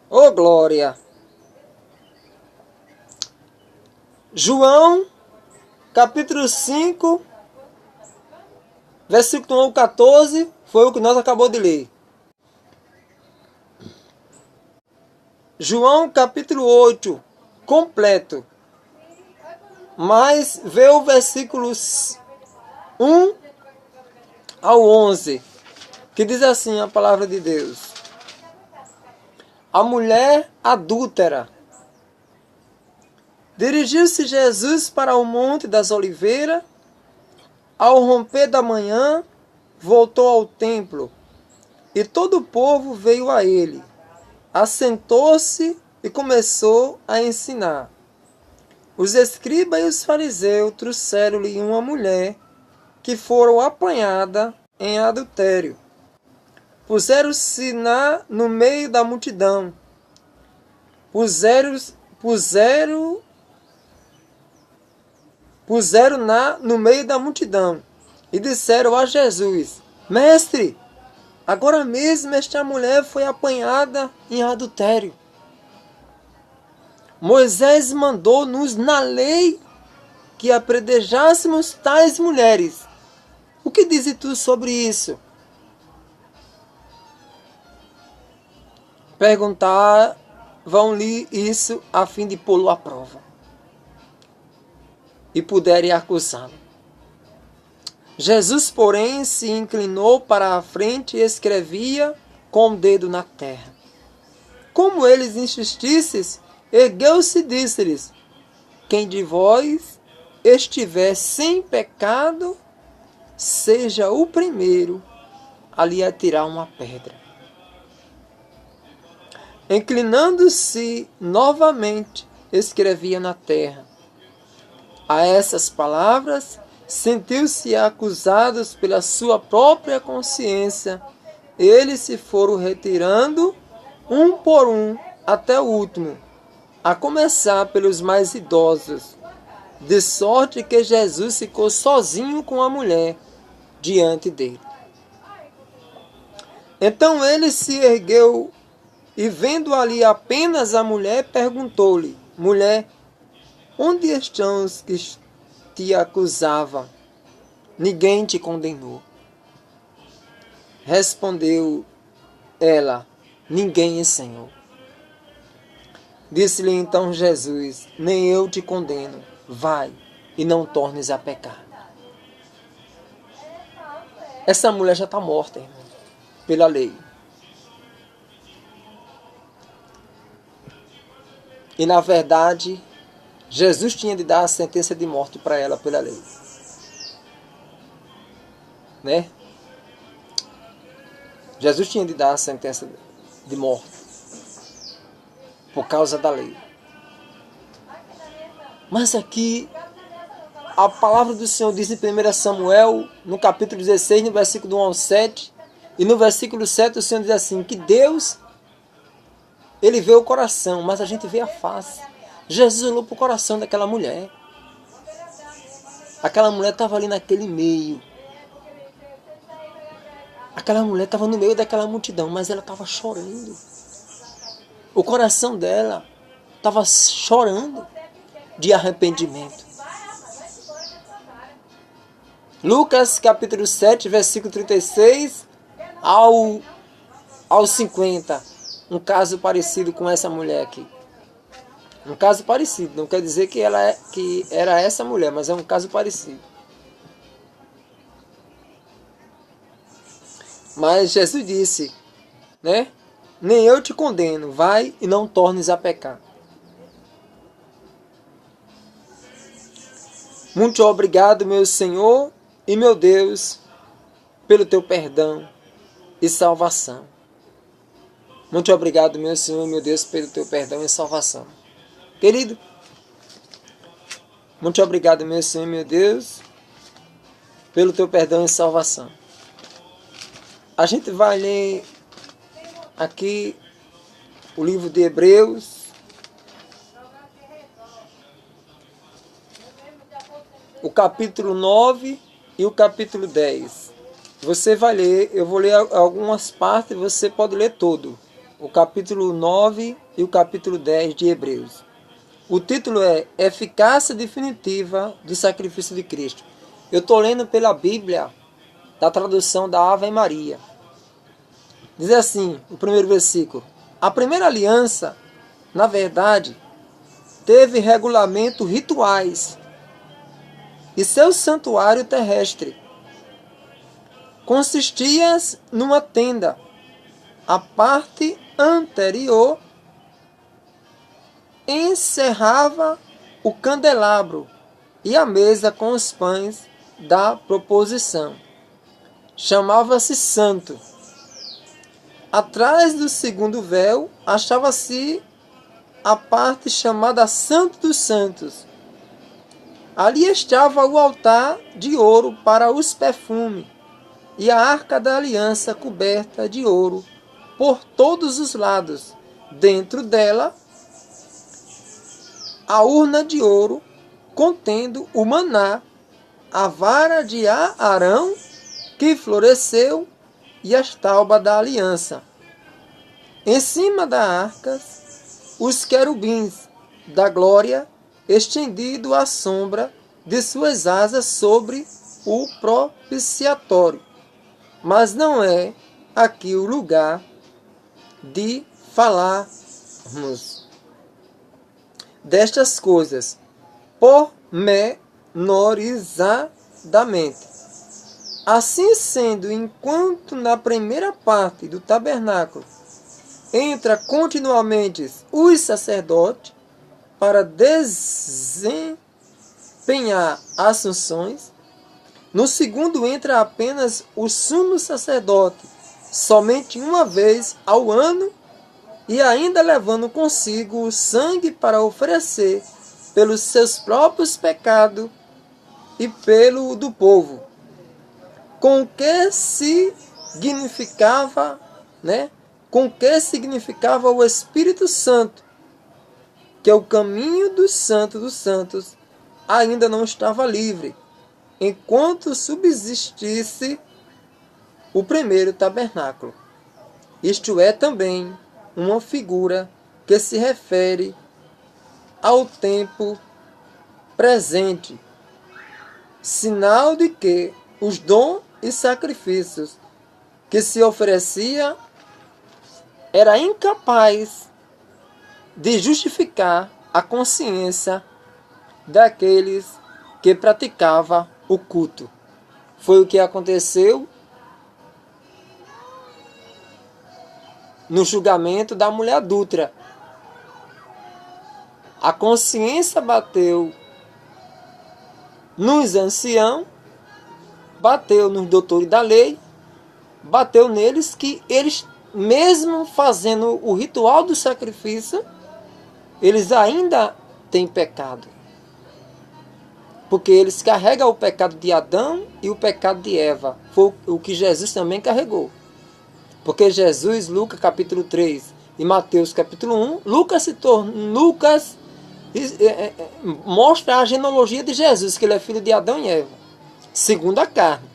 Ô glória! João, capítulo 5, versículo 1 ao 14, foi o que nós acabamos de ler. João, capítulo 8, completo. Mas vê o versículos 1 ao 11, que diz assim a palavra de Deus. A mulher adúltera. Dirigiu-se Jesus para o Monte das Oliveiras. Ao romper da manhã, voltou ao templo, e todo o povo veio a ele. Assentou-se e começou a ensinar. Os escribas e os fariseus trouxeram-lhe uma mulher que fora apanhada em adultério. Puseram-se no meio da multidão. Puseram-na no meio da multidão e disseram a Jesus: Mestre, agora mesmo esta mulher foi apanhada em adultério. Moisés mandou-nos na lei que apedrejássemos tais mulheres. O que dizes tu sobre isso? Perguntavam-lhe isso a fim de pô-lo à prova e puderem acusá-lo. Jesus, porém, se inclinou para a frente e escrevia com o dedo na terra. Como eles insistissem, ergueu-se e disse-lhes: Quem de vós estiver sem pecado, seja o primeiro a lhe atirar uma pedra. Inclinando-se novamente, escrevia na terra. A essas palavras, sentiu-se acusados pela sua própria consciência. Eles se foram retirando, um por um, até o último, a começar pelos mais idosos, de sorte que Jesus ficou sozinho com a mulher diante dele. Então ele se ergueu e, vendo ali apenas a mulher, perguntou-lhe: Mulher, onde estão os que te acusavam? Ninguém te condenou. Respondeu ela: Ninguém, Senhor. Disse-lhe então Jesus: Nem eu te condeno. Vai e não tornes a pecar. Essa mulher já está morta, irmão, pela lei. E na verdade, Jesus tinha de dar a sentença de morte para ela pela lei. Né? Jesus tinha de dar a sentença de morte por causa da lei. Mas aqui, a palavra do Senhor diz em 1 Samuel, no capítulo 16, no versículo 1 ao 7, e no versículo 7 o Senhor diz assim, que Deus, Ele vê o coração, mas a gente vê a face. Jesus olhou para o coração daquela mulher. Aquela mulher estava ali naquele meio. Aquela mulher estava no meio daquela multidão, mas ela estava chorando. O coração dela estava chorando de arrependimento. Lucas capítulo 7, versículo 36 ao 50. Um caso parecido com essa mulher aqui. Um caso parecido. Não quer dizer que era essa mulher, mas é um caso parecido. Mas Jesus disse, né? Nem eu te condeno, vai e não tornes a pecar. Muito obrigado, meu Senhor e meu Deus, pelo teu perdão e salvação. Muito obrigado, meu Senhor e meu Deus, pelo teu perdão e salvação. Querido, muito obrigado, meu Senhor e meu Deus, pelo teu perdão e salvação. A gente vai ler aqui o livro de Hebreus, o capítulo 9 e o capítulo 10. Você vai ler, eu vou ler algumas partes, você pode ler todo. o capítulo 9 e o capítulo 10 de Hebreus. O título é Eficácia Definitiva do Sacrifício de Cristo. Eu estou lendo pela Bíblia, da tradução da Ave Maria. Diz assim, o primeiro versículo: a primeira aliança, na verdade, teve regulamento rituais e seu santuário terrestre consistia numa tenda. A parte anterior encerrava o candelabro e a mesa com os pães da proposição. Chamava-se santo. Atrás do segundo véu achava-se a parte chamada Santo dos Santos. Ali estava o altar de ouro para os perfumes e a arca da aliança coberta de ouro por todos os lados. Dentro dela, a urna de ouro contendo o maná, a vara de Arão que floresceu e as taubas da aliança. Em cima da arca, os querubins da glória, estendido à sombra de suas asas sobre o propiciatório. Mas não é aqui o lugar de falarmos destas coisas pormenorizadamente. Assim sendo, enquanto na primeira parte do tabernáculo entra continuamente os sacerdotes para desempenhar as funções, no segundo entra apenas o sumo sacerdote, somente uma vez ao ano, e ainda levando consigo o sangue para oferecer pelos seus próprios pecados e pelo do povo. Com que significava, Com que significava o Espírito Santo, que o caminho do Santo dos Santos ainda não estava livre, enquanto subsistisse o primeiro tabernáculo. Isto é também uma figura que se refere ao tempo presente, sinal de que os dons e sacrifícios que se oferecia era incapaz de justificar a consciência daqueles que praticava o culto. Foi o que aconteceu no julgamento da mulher adúltera. A consciência bateu nos anciãos, bateu nos doutores da lei, bateu neles que eles, mesmo fazendo o ritual do sacrifício, eles ainda têm pecado. Porque eles carregam o pecado de Adão e o pecado de Eva. Foi o que Jesus também carregou. Porque Jesus, Lucas capítulo 3 e Mateus capítulo 1, Lucas mostra a genealogia de Jesus, que ele é filho de Adão e Eva, segundo a carne.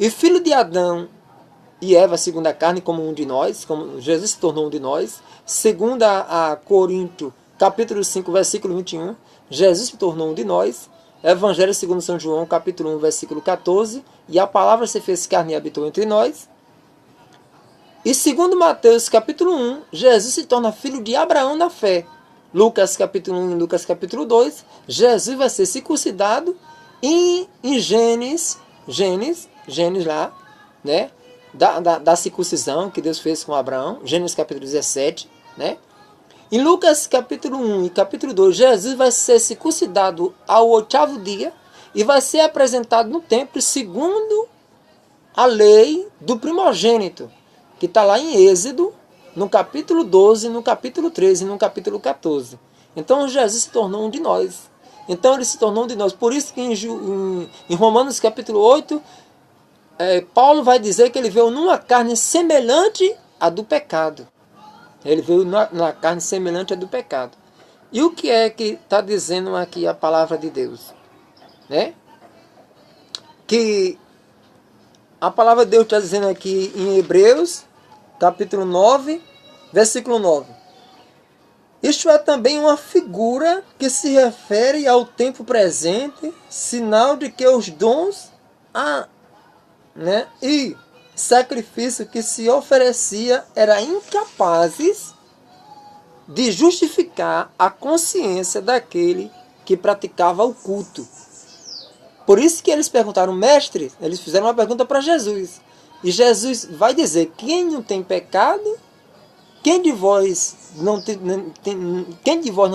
E filho de Adão e Eva, segundo a carne, como um de nós, como Jesus se tornou um de nós, segundo a Coríntios capítulo 5, versículo 21, Jesus se tornou um de nós. Evangelho segundo São João, capítulo 1, versículo 14, e a palavra se fez carne e habitou entre nós. E segundo Mateus, capítulo 1, Jesus se torna filho de Abraão na fé. Lucas, capítulo 1 e Lucas, capítulo 2, Jesus vai ser circuncidado e em Gênesis lá, da circuncisão que Deus fez com Abraão, Gênesis capítulo 17, Em Lucas capítulo 1 e capítulo 2, Jesus vai ser circuncidado ao 8º dia e vai ser apresentado no templo segundo a lei do primogênito, que está lá em Êxodo, no capítulo 12, no capítulo 13 e no capítulo 14. Então Jesus se tornou um de nós. Então ele se tornou um de nós. Por isso que em Romanos capítulo 8, Paulo vai dizer que ele veio numa carne semelhante à do pecado. Ele veio na carne semelhante à do pecado. E o que é que está dizendo aqui a palavra de Deus? Que a palavra de Deus está dizendo aqui em Hebreus, capítulo 9, Versículo 9. Isto é também uma figura que se refere ao tempo presente, sinal de que os dons e sacrifício que se oferecia eram incapazes de justificar a consciência daquele que praticava o culto. Por isso que eles perguntaram, mestre, eles fizeram uma pergunta para Jesus. E Jesus vai dizer, quem não tem pecado, quem de vós não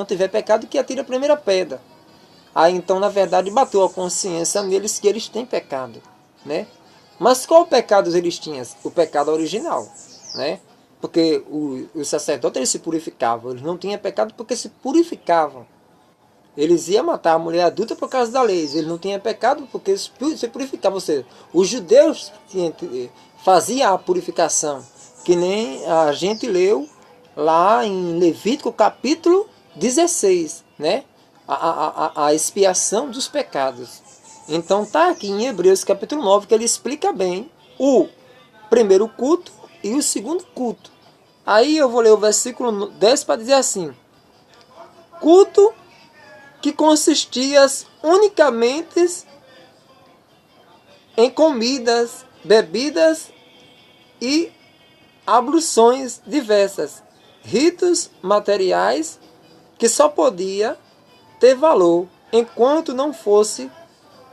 tiver pecado, que atire a primeira pedra. Aí então, na verdade, bateu a consciência neles que eles têm pecado, né? Mas qual pecado eles tinham? O pecado original, né? Porque os sacerdotes eles se purificavam, eles não tinham pecado porque se purificavam. Eles iam matar a mulher adulta por causa da lei, eles não tinham pecado porque se purificavam. Ou seja, os judeus faziam a purificação, que nem a gente leu lá em Levítico capítulo 16, né? A expiação dos pecados. Então está aqui em Hebreus capítulo 9 que ele explica bem o primeiro culto e o segundo culto. Aí eu vou ler o versículo 10 para dizer assim: culto que consistia unicamente em comidas, bebidas e abluções diversas, ritos materiais que só podia ter valor enquanto não fosse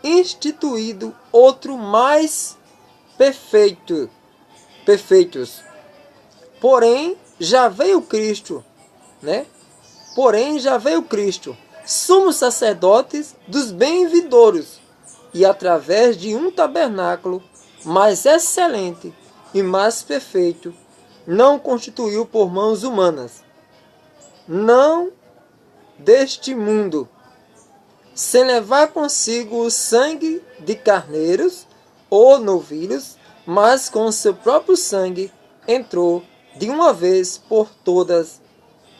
instituído outro mais perfeitos. Porém, já veio Cristo, né? Porém, já veio Cristo, sumo sacerdote dos bem-vindouros, e através de um tabernáculo mais excelente e mais perfeito, não constituiu por mãos humanas, não deste mundo, sem levar consigo o sangue de carneiros ou novilhos, mas com seu próprio sangue entrou de uma vez por todas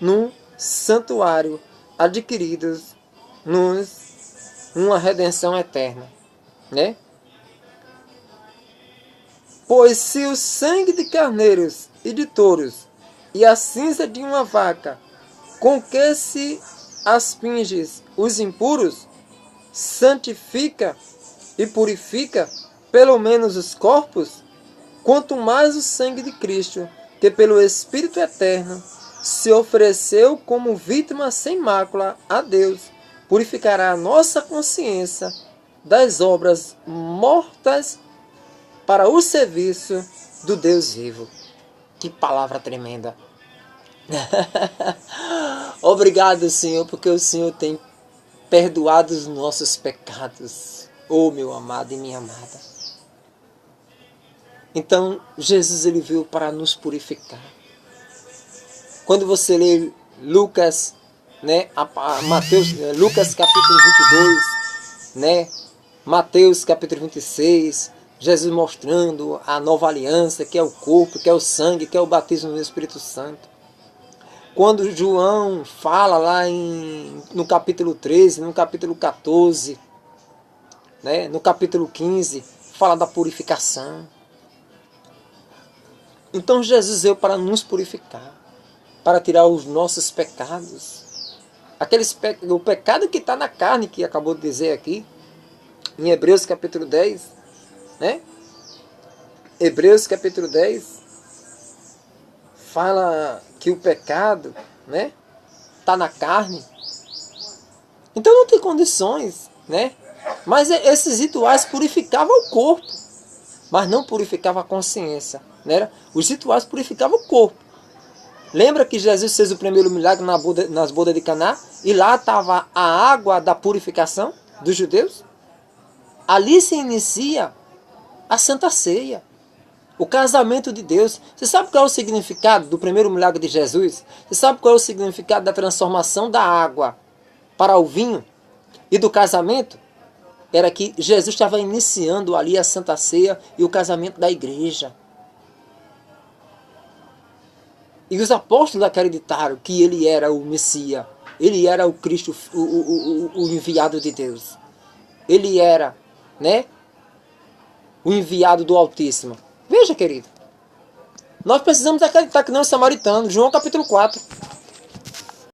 num santuário, adquiridos uma redenção eterna, né? Pois se o sangue de carneiros e de touros e a cinza de uma vaca, com que se asperges os impuros, santifica e purifica pelo menos os corpos, quanto mais o sangue de Cristo, que pelo Espírito Eterno se ofereceu como vítima sem mácula a Deus, purificará a nossa consciência das obras mortas para o serviço do Deus vivo. Que palavra tremenda! Obrigado, Senhor, porque o Senhor tem perdoado os nossos pecados, oh meu amado e minha amada. Então, Jesus ele veio para nos purificar. Quando você lê Lucas, né, Lucas capítulo 22, né, Mateus capítulo 26, Jesus mostrando a nova aliança, que é o corpo, que é o sangue, que é o batismo no Espírito Santo. Quando João fala lá no capítulo 13, no capítulo 14, né, no capítulo 15, fala da purificação. Então Jesus veio para nos purificar, para tirar os nossos pecados. O pecado que está na carne, que acabou de dizer aqui, em Hebreus capítulo 10, né? Hebreus capítulo 10 fala que o pecado, né, está na carne. Então não tem condições, né? Mas esses rituais purificavam o corpo, mas não purificavam a consciência, né? Os rituais purificavam o corpo. Lembra que Jesus fez o primeiro milagre nas bodas de Caná? E lá estava a água da purificação dos judeus? Ali se inicia a Santa Ceia, o casamento de Deus. Você sabe qual é o significado do primeiro milagre de Jesus? Você sabe qual é o significado da transformação da água para o vinho e do casamento? Era que Jesus estava iniciando ali a Santa Ceia e o casamento da igreja. E os apóstolos acreditaram que ele era o Messias, ele era o Cristo, o enviado de Deus. Ele era, né, o enviado do Altíssimo. Veja, querido, Nós precisamos acreditar que não é samaritano. João capítulo 4.